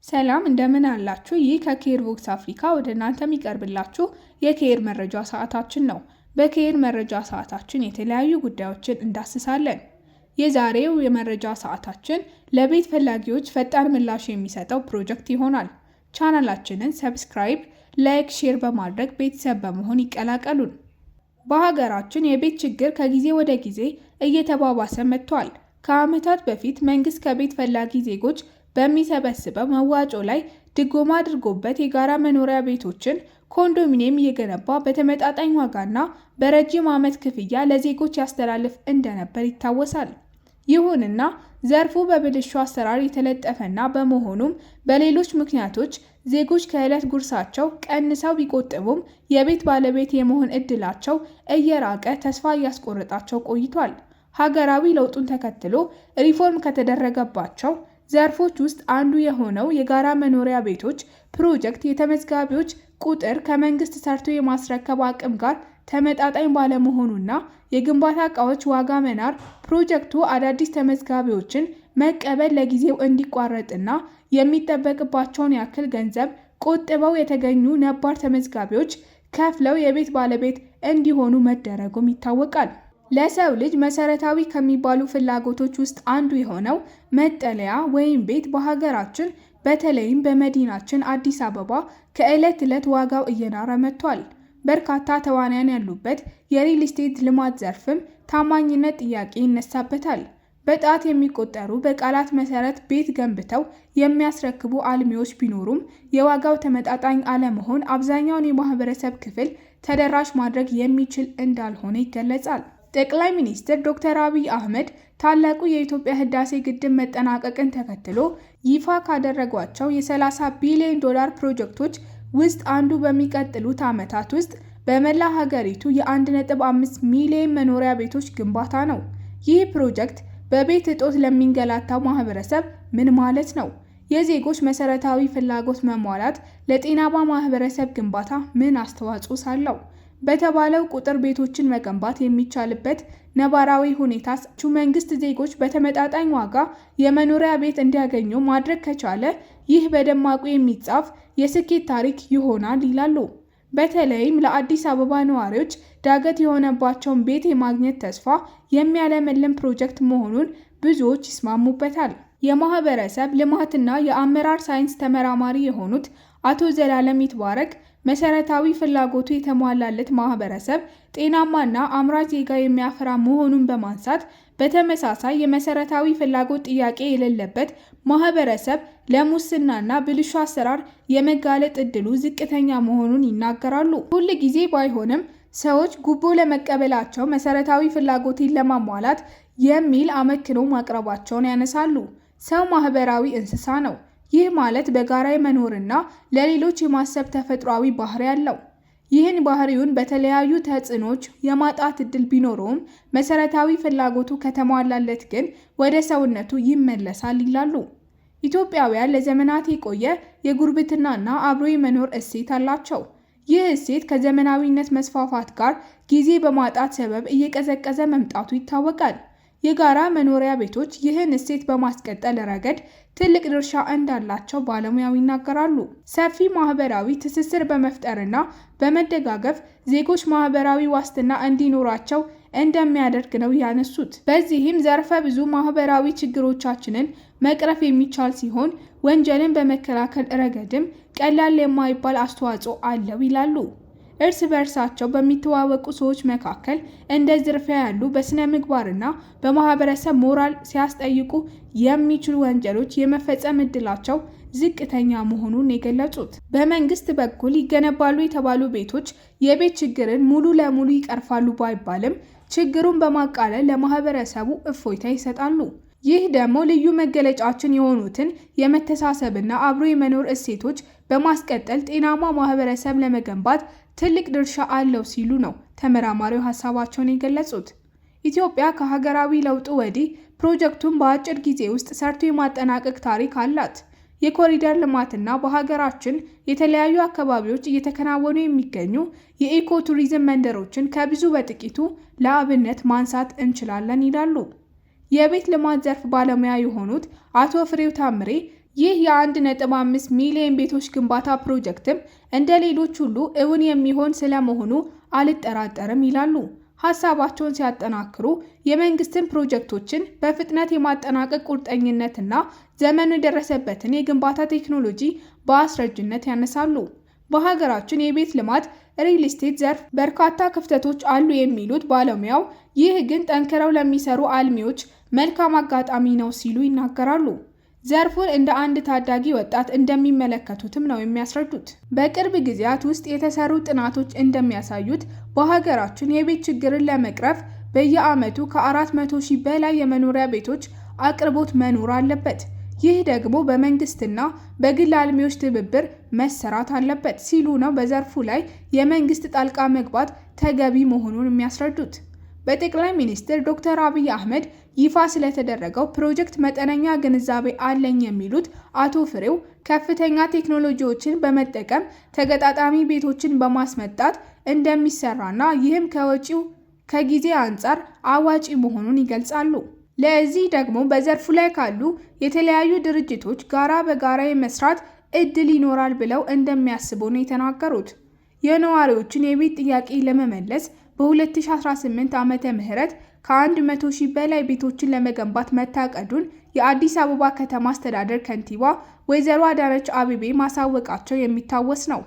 ሰላም እንደምን አላችሁ? ይህ ከኬር ቮክስ አፍሪካ ወደ እናንተ የሚቀርብላችሁ የኬር መረጃ ሰዓታችን ነው። በኬር መረጃ ሰዓታችን የተለያዩ ጉዳዮችን እንዳስሳለን። የዛሬው የመረጃ ሰዓታችን ለቤት ፈላጊዎች ፈጣን ምላሽ የሚሰጠው ፕሮጀክት ይሆናል። ቻናላችንን ሰብስክራይብ፣ ላይክ፣ ሼር በማድረግ ቤተሰብ በመሆን ይቀላቀሉን። በሀገራችን የቤት ችግር ከጊዜ ወደ ጊዜ እየተባባሰ መጥቷል። ከዓመታት በፊት መንግስት ከቤት ፈላጊ ዜጎች በሚሰበስበው መዋጮ ላይ ድጎማ አድርጎበት የጋራ መኖሪያ ቤቶችን ኮንዶሚኒየም እየገነባ በተመጣጣኝ ዋጋና በረጅም ዓመት ክፍያ ለዜጎች ያስተላልፍ እንደነበር ይታወሳል። ይሁንና ዘርፉ በብልሹ አሰራር የተለጠፈና በመሆኑም በሌሎች ምክንያቶች ዜጎች ከዕለት ጉርሳቸው ቀንሰው ቢቆጥቡም የቤት ባለቤት የመሆን እድላቸው እየራቀ ተስፋ እያስቆረጣቸው ቆይቷል። ሀገራዊ ለውጡን ተከትሎ ሪፎርም ከተደረገባቸው ዘርፎች ውስጥ አንዱ የሆነው የጋራ መኖሪያ ቤቶች ፕሮጀክት የተመዝጋቢዎች ቁጥር ከመንግስት ሰርቶ የማስረከብ አቅም ጋር ተመጣጣኝ ባለመሆኑና የግንባታ ዕቃዎች ዋጋ መናር ፕሮጀክቱ አዳዲስ ተመዝጋቢዎችን መቀበል ለጊዜው እንዲቋረጥና የሚጠበቅባቸውን ያክል ገንዘብ ቆጥበው የተገኙ ነባር ተመዝጋቢዎች ከፍለው የቤት ባለቤት እንዲሆኑ መደረጉም ይታወቃል። ለሰው ልጅ መሰረታዊ ከሚባሉ ፍላጎቶች ውስጥ አንዱ የሆነው መጠለያ ወይም ቤት በሀገራችን በተለይም በመዲናችን አዲስ አበባ ከዕለት ዕለት ዋጋው እየናረ መጥቷል። በርካታ ተዋናያን ያሉበት የሪል ስቴት ልማት ዘርፍም ታማኝነት ጥያቄ ይነሳበታል። በጣት የሚቆጠሩ በቃላት መሰረት ቤት ገንብተው የሚያስረክቡ አልሚዎች ቢኖሩም የዋጋው ተመጣጣኝ አለመሆን አብዛኛውን የማህበረሰብ ክፍል ተደራሽ ማድረግ የሚችል እንዳልሆነ ይገለጻል። ጠቅላይ ሚኒስትር ዶክተር አብይ አህመድ ታላቁ የኢትዮጵያ ህዳሴ ግድብ መጠናቀቅን ተከትሎ ይፋ ካደረጓቸው የ30 ቢሊዮን ዶላር ፕሮጀክቶች ውስጥ አንዱ በሚቀጥሉት ዓመታት ውስጥ በመላ ሀገሪቱ የ1.5 ሚሊዮን መኖሪያ ቤቶች ግንባታ ነው። ይህ ፕሮጀክት በቤት እጦት ለሚንገላታው ማህበረሰብ ምን ማለት ነው? የዜጎች መሰረታዊ ፍላጎት መሟላት ለጤናማ ማህበረሰብ ግንባታ ምን አስተዋጽኦ አለው? በተባለው ቁጥር ቤቶችን መገንባት የሚቻልበት ነባራዊ ሁኔታስ መንግስት ዜጎች በተመጣጣኝ ዋጋ የመኖሪያ ቤት እንዲያገኙ ማድረግ ከቻለ ይህ በደማቁ የሚጻፍ የስኬት ታሪክ ይሆናል ይላሉ። በተለይም ለአዲስ አበባ ነዋሪዎች ዳገት የሆነባቸውን ቤት የማግኘት ተስፋ የሚያለመልም ፕሮጀክት መሆኑን ብዙዎች ይስማሙበታል። የማህበረሰብ ልማትና የአመራር ሳይንስ ተመራማሪ የሆኑት አቶ ዘላለም ይትባረክ መሰረታዊ ፍላጎቱ የተሟላለት ማህበረሰብ ጤናማና አምራች ዜጋ የሚያፈራ መሆኑን በማንሳት በተመሳሳይ የመሰረታዊ ፍላጎት ጥያቄ የሌለበት ማህበረሰብ ለሙስናና ብልሹ አሰራር የመጋለጥ እድሉ ዝቅተኛ መሆኑን ይናገራሉ። ሁል ጊዜ ባይሆንም ሰዎች ጉቦ ለመቀበላቸው መሰረታዊ ፍላጎትን ለማሟላት የሚል አመክንዮ ማቅረባቸውን ያነሳሉ። ሰው ማህበራዊ እንስሳ ነው። ይህ ማለት በጋራ የመኖርና ለሌሎች የማሰብ ተፈጥሯዊ ባህሪ አለው። ይህን ባህሪውን በተለያዩ ተጽዕኖች የማጣት እድል ቢኖረውም መሰረታዊ ፍላጎቱ ከተሟላለት ግን ወደ ሰውነቱ ይመለሳል ይላሉ። ኢትዮጵያውያን ለዘመናት የቆየ የጉርብትናና አብሮ የመኖር እሴት አላቸው። ይህ እሴት ከዘመናዊነት መስፋፋት ጋር ጊዜ በማጣት ሰበብ እየቀዘቀዘ መምጣቱ ይታወቃል። የጋራ መኖሪያ ቤቶች ይህን እሴት በማስቀጠል ረገድ ትልቅ ድርሻ እንዳላቸው ባለሙያው ይናገራሉ። ሰፊ ማህበራዊ ትስስር በመፍጠርና በመደጋገፍ ዜጎች ማህበራዊ ዋስትና እንዲኖራቸው እንደሚያደርግ ነው ያነሱት። በዚህም ዘርፈ ብዙ ማህበራዊ ችግሮቻችንን መቅረፍ የሚቻል ሲሆን ወንጀልን በመከላከል ረገድም ቀላል የማይባል አስተዋጽኦ አለው ይላሉ። እርስ በርሳቸው በሚተዋወቁ ሰዎች መካከል እንደ ዝርፊያ ያሉ በስነ ምግባርና በማህበረሰብ ሞራል ሲያስጠይቁ የሚችሉ ወንጀሎች የመፈጸም እድላቸው ዝቅተኛ መሆኑን የገለጹት በመንግስት በኩል ይገነባሉ የተባሉ ቤቶች የቤት ችግርን ሙሉ ለሙሉ ይቀርፋሉ ባይባልም ችግሩን በማቃለል ለማህበረሰቡ እፎይታ ይሰጣሉ። ይህ ደግሞ ልዩ መገለጫችን የሆኑትን የመተሳሰብና አብሮ የመኖር እሴቶች በማስቀጠል ጤናማ ማህበረሰብ ለመገንባት ትልቅ ድርሻ አለው ሲሉ ነው ተመራማሪው ሀሳባቸውን የገለጹት። ኢትዮጵያ ከሀገራዊ ለውጡ ወዲህ ፕሮጀክቱን በአጭር ጊዜ ውስጥ ሰርቶ የማጠናቀቅ ታሪክ አላት። የኮሪደር ልማትና በሀገራችን የተለያዩ አካባቢዎች እየተከናወኑ የሚገኙ የኢኮ ቱሪዝም መንደሮችን ከብዙ በጥቂቱ ለአብነት ማንሳት እንችላለን ይላሉ። የቤት ልማት ዘርፍ ባለሙያ የሆኑት አቶ ፍሬው ታምሬ ይህ የ1.5 ሚሊዮን ቤቶች ግንባታ ፕሮጀክትም እንደ ሌሎች ሁሉ እውን የሚሆን ስለመሆኑ አልጠራጠርም ይላሉ። ሀሳባቸውን ሲያጠናክሩ የመንግስትን ፕሮጀክቶችን በፍጥነት የማጠናቀቅ ቁርጠኝነትና ዘመኑ የደረሰበትን የግንባታ ቴክኖሎጂ በአስረጅነት ያነሳሉ። በሀገራችን የቤት ልማት ሪል ስቴት ዘርፍ በርካታ ክፍተቶች አሉ የሚሉት ባለሙያው፣ ይህ ግን ጠንክረው ለሚሰሩ አልሚዎች መልካም አጋጣሚ ነው ሲሉ ይናገራሉ። ዘርፉን እንደ አንድ ታዳጊ ወጣት እንደሚመለከቱትም ነው የሚያስረዱት። በቅርብ ጊዜያት ውስጥ የተሰሩ ጥናቶች እንደሚያሳዩት በሀገራችን የቤት ችግርን ለመቅረፍ በየዓመቱ ከ400 ሺህ በላይ የመኖሪያ ቤቶች አቅርቦት መኖር አለበት። ይህ ደግሞ በመንግስትና በግል አልሚዎች ትብብር መሰራት አለበት ሲሉ ነው በዘርፉ ላይ የመንግስት ጣልቃ መግባት ተገቢ መሆኑን የሚያስረዱት። በጠቅላይ ሚኒስትር ዶክተር አብይ አህመድ ይፋ ስለተደረገው ፕሮጀክት መጠነኛ ግንዛቤ አለኝ የሚሉት አቶ ፍሬው ከፍተኛ ቴክኖሎጂዎችን በመጠቀም ተገጣጣሚ ቤቶችን በማስመጣት እንደሚሰራና ይህም ከወጪው ከጊዜ አንጻር አዋጪ መሆኑን ይገልጻሉ። ለዚህ ደግሞ በዘርፉ ላይ ካሉ የተለያዩ ድርጅቶች ጋራ በጋራ የመስራት እድል ይኖራል ብለው እንደሚያስቡ ነው የተናገሩት። የነዋሪዎችን የቤት ጥያቄ ለመመለስ በ2018 ዓመተ ምህረት ከ100 ሺህ በላይ ቤቶችን ለመገንባት መታቀዱን የአዲስ አበባ ከተማ አስተዳደር ከንቲባ ወይዘሮ አዳነች አቤቤ ማሳወቃቸው የሚታወስ ነው።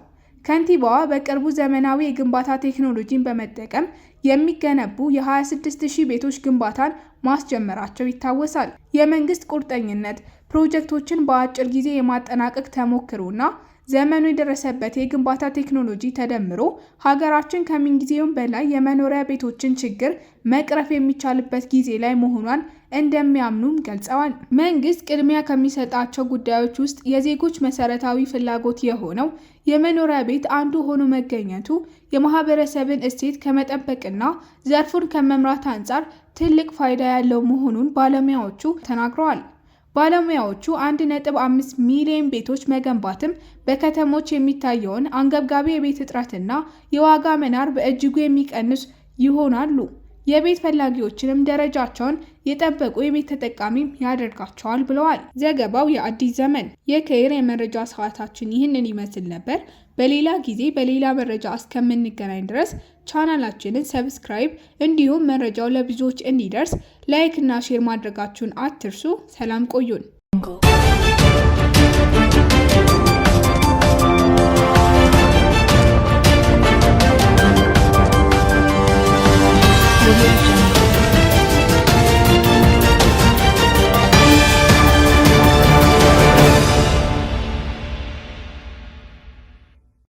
ከንቲባዋ በቅርቡ ዘመናዊ የግንባታ ቴክኖሎጂን በመጠቀም የሚገነቡ የ26000 ቤቶች ግንባታን ማስጀመራቸው ይታወሳል። የመንግስት ቁርጠኝነት፣ ፕሮጀክቶችን በአጭር ጊዜ የማጠናቀቅ ተሞክሮና ዘመኑ የደረሰበት የግንባታ ቴክኖሎጂ ተደምሮ ሀገራችን ከምንጊዜውም በላይ የመኖሪያ ቤቶችን ችግር መቅረፍ የሚቻልበት ጊዜ ላይ መሆኗን እንደሚያምኑም ገልጸዋል። መንግስት ቅድሚያ ከሚሰጣቸው ጉዳዮች ውስጥ የዜጎች መሰረታዊ ፍላጎት የሆነው የመኖሪያ ቤት አንዱ ሆኖ መገኘቱ የማህበረሰብን እሴት ከመጠበቅና ዘርፉን ከመምራት አንጻር ትልቅ ፋይዳ ያለው መሆኑን ባለሙያዎቹ ተናግረዋል። ባለሙያዎቹ 1.5 ሚሊዮን ቤቶች መገንባትም በከተሞች የሚታየውን አንገብጋቢ የቤት እጥረትና የዋጋ መናር በእጅጉ የሚቀንስ ይሆናሉ። የቤት ፈላጊዎችንም ደረጃቸውን የጠበቁ የቤት ተጠቃሚም ያደርጋቸዋል ብለዋል። ዘገባው የአዲስ ዘመን። የከይር የመረጃ ሰዓታችን ይህንን ይመስል ነበር። በሌላ ጊዜ በሌላ መረጃ እስከምንገናኝ ድረስ ቻናላችንን ሰብስክራይብ እንዲሁም መረጃው ለብዙዎች እንዲደርስ ላይክ እና ሼር ማድረጋችሁን አትርሱ። ሰላም ቆዩን።